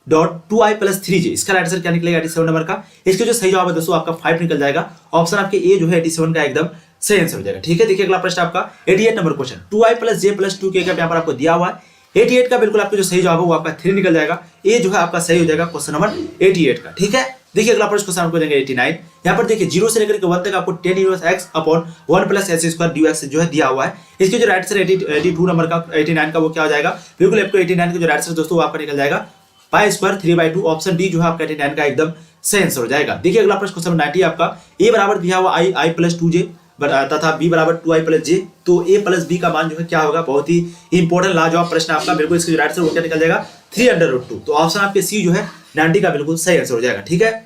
dot 2i + 3j, इसका राइट आंसर क्या निकलेगा 87 नंबर का। इसके जो सही जवाब है दोस्तों आपका 5 निकल जाएगा। ऑप्शन आपके ए जो है 87 का एकदम सही आंसर हो जाएगा, ठीक है। देखिए अगला प्रश्न आपका 88 number question, 2i + j + 2k का यहाँ पर आपको दिया हुआ है। 88 का बिल्कुल आपका जो सही जवाब है वो आपका 3 निकल जाएगा। ए जो है आपका सही हो जाएगा क्वेश्चन नंबर 88 का, ठीक है। देखिए अगला प्रश्न क्वेश्चन आपको देंगे 89, यहाँ पर देखिए 0 से लेकर के 1 तक आपको tan inverse x/1 + s² dx जो है दिया हुआ है। इसके जो राइट आंसर 82 नंबर का 89 का वो क्या हो जाएगा, बिल्कुल आपको 89 का जो राइट आंसर दोस्तों आपका निकल जाएगा π² 3/2। ऑप्शन डी जो है आपका 89 का एकदम सही आंसर हो जाएगा। देखिए अगला प्रश्न क्वेश्चन 90 आपका, a बराबर दिया हुआ i + 2j तथा b बराबर 2i + j, तो a + b का मान जो है क्या होगा, बहुत ही इंपॉर्टेंट लाजवाब प्रश्न आपका। बिल्कुल इसका जो राइट आंसर वो क्या निकल जाएगा 3/√2। तो ऑप्शन आपके सी जो है 90 का बिल्कुल सही आंसर हो जाएगा, ठीक है।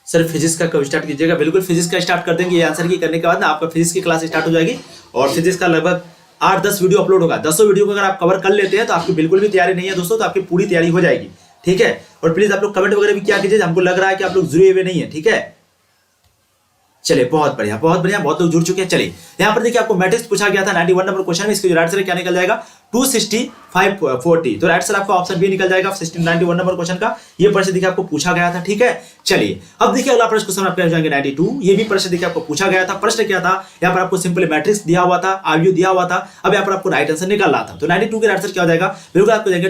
सर फिजिक्स का कब स्टार्ट कीजिएगा, बिल्कुल फिजिक्स का स्टार्ट कर देंगे। ये आंसर की करने के बाद ना आपका फिजिक्स की क्लास स्टार्ट हो जाएगी, और फिजिक्स का लगभग 8-10 वीडियो अपलोड होगा। 10 वीडियो को अगर आप कवर कर लेते हैं तो आपकी बिल्कुल भी तैयारी नहीं है दोस्तों, तो आपकी पूरी तैयारी हो जाएगी, ठीक है। और प्लीज आप लोग कमेंट वगैरह भी क्या कीजिए, हमको लग रहा है कि आप लोग जुड़े हुए नहीं है, ठीक है। चलिए बहुत बढ़िया, बहुत बढ़िया, बहुत लोग जुड़ चुके हैं। चलिए यहाँ पर देखिए आपको मैट्रिक्स पूछा गया था 91 नंबर क्वेश्चन में, इसके जो राइट आंसर क्या निकल जाएगा 265/40। तो राइट आंसर आपका ऑप्शन बी निकल जाएगा 91 नंबर क्वेश्चन का। ये प्रश्न देखिए आपको पूछा गया था, ठीक है। चलिए अब देखिए अगला प्रश्न क्वेश्चन आपके जाएंगे 92। ये भी प्रश्न देखिए आपको पूछा गया था। प्रश्न क्या था, यहाँ पर आपको सिंपल मैट्रिक्स दिया हुआ था, आयु दिया हुआ था, अब यहाँ पर आपको राइट आंसर निकालना था। तो 92 के राइट आंसर क्या हो जाएगा, बिल्कुल आपको जाएंगे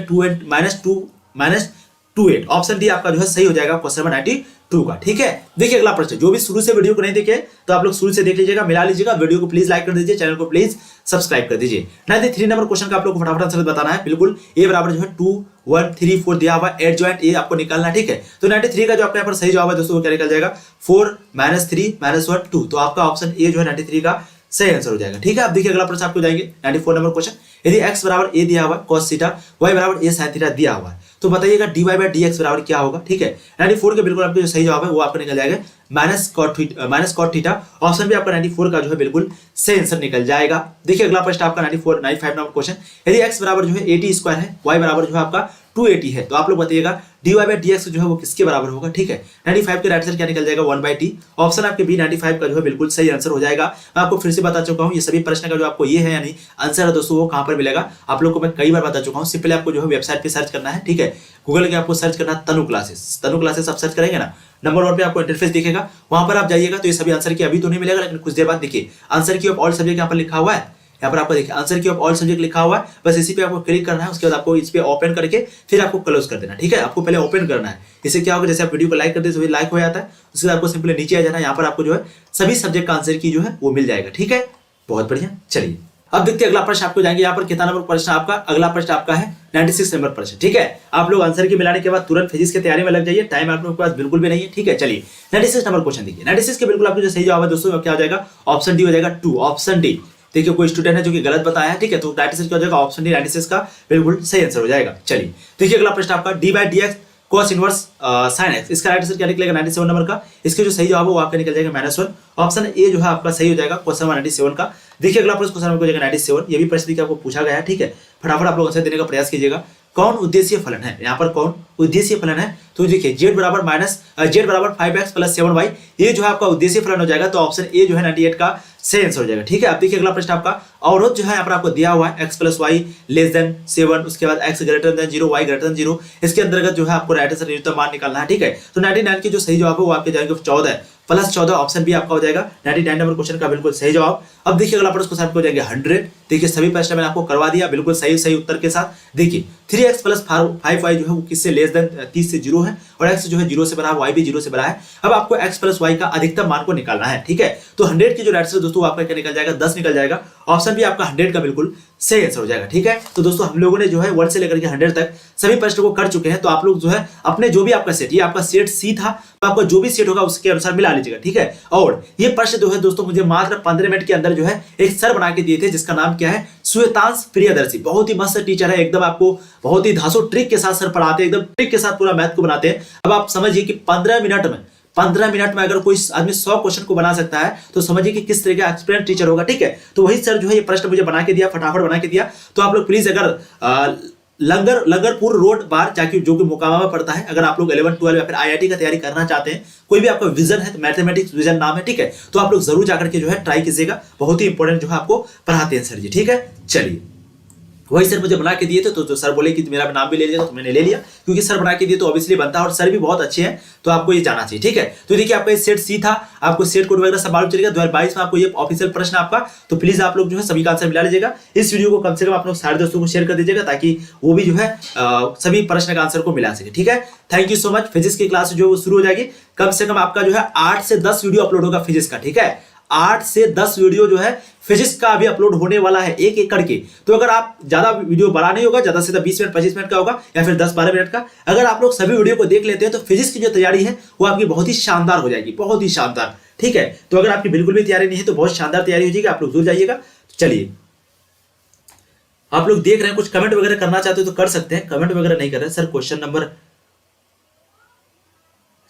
2 ऑप्शन डी आपका जो है सही हो जाएगा क्वेश्चन नंबर 92 का, ठीक है। देखिए अगला प्रश्न, जो भी शुरू से वीडियो को नहीं देखे तो आप लोग शुरू से देख लीजिएगा, मिला लीजिएगा। वीडियो को प्लीज लाइक कर दीजिए, चैनल को प्लीज सब्सक्राइब कर दीजिए। 93 नंबर क्वेश्चन का आप लोग को फटाफट आंसर बताना है। बिल्कुल ए बराबर जो है 2 1 3 4 दिया हुआ है, एडजॉइंट ए आपको निकालना है, ठीक है। तो 93 का जो आपका यहाँ पर सही जवाब है दोस्तों वो क्या निकल जाएगा 4 -3 -1 2। तो आपका ऑप्शन ए जो है 93 का सही आंसर हो जाएगा, ठीक है। अब देखिए अगला प्रश्न आपको जाएंगे 94 नंबर क्वेश्चन, यदि x बराबर a दिया हुआ है cos थीटा, y बराबर a sin थीटा दिया हुआ है, तो बताइएगा dy बाई डी एक्स बराबर क्या होगा। ठीक है 94 के बिल्कुल आपका जो सही जवाब है वो आपका निकल जाएगा माइनस कॉट थीटा। ऑप्शन भी आपका 94 का जो है बिल्कुल सही आंसर निकल जाएगा। देखिए अगला प्रश्न आपका 95 नंबर क्वेश्चन, यदि x बराबर जो है 80 स्क्वायर है, y बराबर जो है आपका 280 है, तो आप लोग बताइएगा dy बाई डी एक्स जो है वो किसके बराबर होगा। ठीक है 95 के राइट आंसर क्या निकल जाएगा 1/t। ऑप्शन आपके बी 95 का जो है बिल्कुल सही आंसर हो जाएगा। मैं आपको फिर से बता चुका हूँ ये सभी प्रश्न का जो आपको ये है यानी आंसर है दोस्तों वो कहाँ पर मिलेगा, आप लोग को मैं कई बार बता चुका हूँ। सिंपली आपको जो है वेबसाइट पे सर्च करना है। ठीक है गूगल के आपको सर्च करना है तनु क्लासेस आप सर्च करेंगे ना, नंबर 1 पे आपको इंटरफेस दिखेगा, वहां पर आप जाइएगा तो ये सभी आंसर की अभी तो नहीं मिलेगा लेकिन कुछ देर बाद देखिए आंसर की ऑफ ऑल सब्जेक्ट यहाँ पर लिखा हुआ है, यहाँ पर आपको देखिए आंसर की ऑफ ऑल सब्जेक्ट लिखा हुआ है, बस इसी पे आपको क्लिक करना है। उसके बाद आपको इस पे ओपन करके फिर आपको क्लोज कर देना। ठीक है आपको पहले ओपन करना है, इससे क्या होगा जैसे आप वीडियो को लाइक करते हैं लाइक हो जाता है, उसके बाद आपको सिंपली नीचे आ जाना है, यहाँ पर आपको जो है सभी सब्जेक्ट का आंसर की जो है वो मिल जाएगा। ठीक है बहुत बढ़िया। चलिए अब देखते हैं अगला प्रश्न आपको जाएंगे यहाँ पर कितना नंबर प्रश्न आपका, अगला प्रश्न आपका है 96 नंबर प्रश्न। ठीक है आप लोग आंसर की मिलाने के बाद तुरंत फिजिक्स की तैयारी में लग जाइए, टाइम आप लोगों के पास बिल्कुल भी नहीं है। ठीक है चलिए 96 नंबर क्वेश्चन देखिए, 96 के बिल्कुल आपको जो सही जवाब है दोस्तों क्या हो जाएगा, ऑप्शन डी हो जाएगा 2, ऑप्शन डी। देखिए कोई स्टूडेंट है जो कि गलत बताया है, ठीक है तो 96 क्या हो जाएगा, ऑप्शन डी 96 का बिल्कुल सही आंसर हो जाएगा। चलिए देखिए अगला प्रश्न आपका D by D x cos inverse sin x, इसका राइट आंसर क्या निकलेगा 97 नंबर का, इसके जो सही जवाब है वो आपका निकल जाएगा -1। ऑप्शन ए जो है आपका सही हो जाएगा क्वेश्चन 97 का। देखिए अगला प्रश्न क्वेश्चन नंबर हो जाएगा 97, ये भी प्रश्न देखिए आपको पूछा गया है। ठीक है फटाफट आप लोग आंसर देने का प्रयास कीजिएगा। कौन उद्देश्य फलन है, यहाँ पर कौन उद्देश्य फलन है, तो देखिए z बराबर 5x + 7y, ये जो है आपका उद्देश्य फलन हो जाएगा। तो ऑप्शन ए जो है 98 का सही आंसर हो जाएगा। ठीक है अब देखिए अगला प्रश्न आपका अवरोध जो है यहाँ पर आपको दिया हुआ है x + y < 7, उसके बाद x > 0 y > 0, इसके अंतर्गत जो है आपको राइट आंसर न्यूनतम मान निकालना है। ठीक है तो 99 की जो सही जवाब है वो आपके जाएंगे 14 + 14, ऑप्शन बी आपका हो जाएगा 99 नंबर क्वेश्चन का बिल्कुल सही जवाब। अब देखिए अगला प्रश्न क्वेश्चन आपको हो जाएंगे 100। देखिए सभी प्रश्न मैंने आपको करवा दिया बिल्कुल सही उत्तर के साथ। देखिए 3x + 5y जो है वो किससे < 30 से 0 है, और x जो है 0 से बड़ा है, y भी 0 से बड़ा है। अब आपको x + y का अधिकतम मान को निकालना है। ठीक है तो 100 की जो राइट आंसर दोस्तों आपका क्या निकल जाएगा 10 निकल जाएगा। ऑप्शन भी आपका 100 का बिल्कुल सही आंसर हो जाएगा। ठीक है तो दोस्तों हम लोगों ने जो है 1 से लेकर के 100 तक सभी प्रश्नों को कर चुके हैं। तो आप लोग जो है अपने जो भी आपका सेट, ये आपका सेट सी था, तो आपका जो भी सेट होगा उसके अनुसार मिला लीजिएगा। ठीक है और ये प्रश्न जो है दोस्तों मुझे मात्र 15 मिनट के अंदर जो है एक सर बना के दिए थे जिसका नाम क्या है, श्वेतांश प्रियदर्शी। बहुत ही मस्त टीचर है, एकदम आपको बहुत ही धांसू ट्रिक के साथ सर पढ़ाते हैं, एकदम ट्रिक के साथ पूरा मैथ को बनाते हैं। अब आप समझिए कि 15 मिनट में अगर कोई आदमी 100 क्वेश्चन को बना सकता है तो समझिए कि किस तरह का एक्सपीरियंस टीचर होगा। ठीक है तो वही सर जो है ये प्रश्न मुझे बना के दिया, फटाफट बना के दिया। तो आप लोग प्लीज अगर लंगरपुर रोड बार जाके जो कि मोकामा में पड़ता है, अगर आप लोग 11 12 या फिर IIT का तैयारी करना चाहते हैं, कोई भी आपका विजन है तो मैथमेटिक्स विजन नाम है। ठीक है तो आप लोग जरूर जाकर के जो है ट्राई कीजिएगा, बहुत ही इंपॉर्टेंट जो है आपको पढ़ाते हैं सर जी। ठीक है चलिए वही सर मुझे बना के दिए थे, तो सर बोले कि मेरा नाम भी ले लीजिएगा, तो मैंने ले लिया क्योंकि सर बना के दिए तो ऑब्वियसली बनता है, और सर भी बहुत अच्छे हैं तो आपको ये जाना चाहिए। ठीक है तो देखिए आपका सेट सी था, आपको सेट कोड वगैरह सब मालूम चलेगा। 2022 में आपको ये ऑफिशियल प्रश्न आपका, तो प्लीज आप लोग जो है सभी का आंसर मिला लीजिएगा। इस वीडियो को कम से कम आप लोग सारे दोस्तों को शेयर कर दीजिएगा ताकि वो भी जो है सभी प्रश्न का आंसर को मिला सके। ठीक है thank you so much. Physics की क्लास जो शुरू हो जाएगी, कम से कम आपका जो है 8 से 10 वीडियो अपलोड होगा फिजिक्स का। ठीक है 8 से 10 वीडियो जो है फिजिक्स का अभी अपलोड होने वाला है, एक करके। तो अगर आप ज्यादा वीडियो बड़ा नहीं होगा, ज्यादा से ज्यादा 20 मिनट 25 मिनट का होगा या फिर 10-12 मिनट का, अगर आप लोग सभी वीडियो को देख लेते हैं तो फिजिक्स की जो तैयारी है वो आपकी बहुत ही शानदार हो जाएगी, बहुत ही शानदार। ठीक है तो अगर आपकी बिल्कुल भी तैयारी नहीं है तो बहुत शानदार तैयारी हो जाएगी, आप लोग दूर जाइएगा। चलिए आप लोग देख रहे हैं, कुछ कमेंट वगैरह करना चाहते हो तो कर सकते हैं, कमेंट वगैरह नहीं कर रहे सर। क्वेश्चन नंबर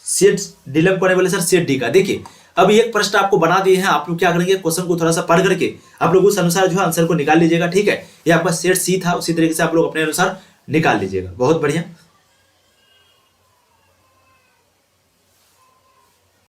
सेट डिलम कोने वाले सर सेट डी का। देखिए अब एक प्रश्न आपको बना दिए हैं, आप लोग क्या करेंगे क्वेश्चन को थोड़ा सा पढ़ करके आप लोग उस अनुसार जो है आंसर को निकाल लीजिएगा। ठीक है ये आपका सेट सी था, उसी तरीके से आप लोग अपने अनुसार निकाल लीजिएगा। बहुत बढ़िया।